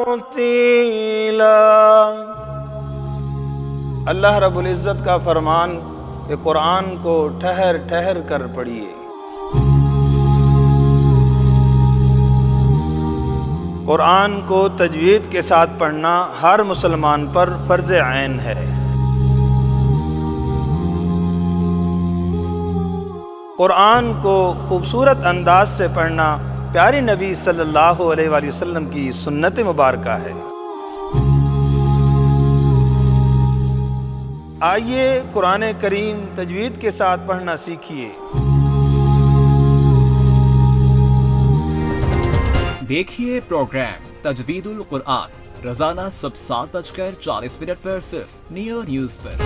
ترتیلا۔ اللہ رب العزت کا فرمان کہ قرآن کو ٹھہر ٹھہر کر پڑھیے۔ قرآن کو تجوید کے ساتھ پڑھنا ہر مسلمان پر فرض عین ہے۔ قرآن کو خوبصورت انداز سے پڑھنا پیارے نبی صلی اللہ علیہ وآلہ وسلم کی سنت مبارکہ ہے۔ آئیے قرآن کریم تجوید کے ساتھ پڑھنا سیکھیے۔ دیکھیے پروگرام تجوید القرآن روزانہ صبح 7:40 پر صرف نیو نیوز پر۔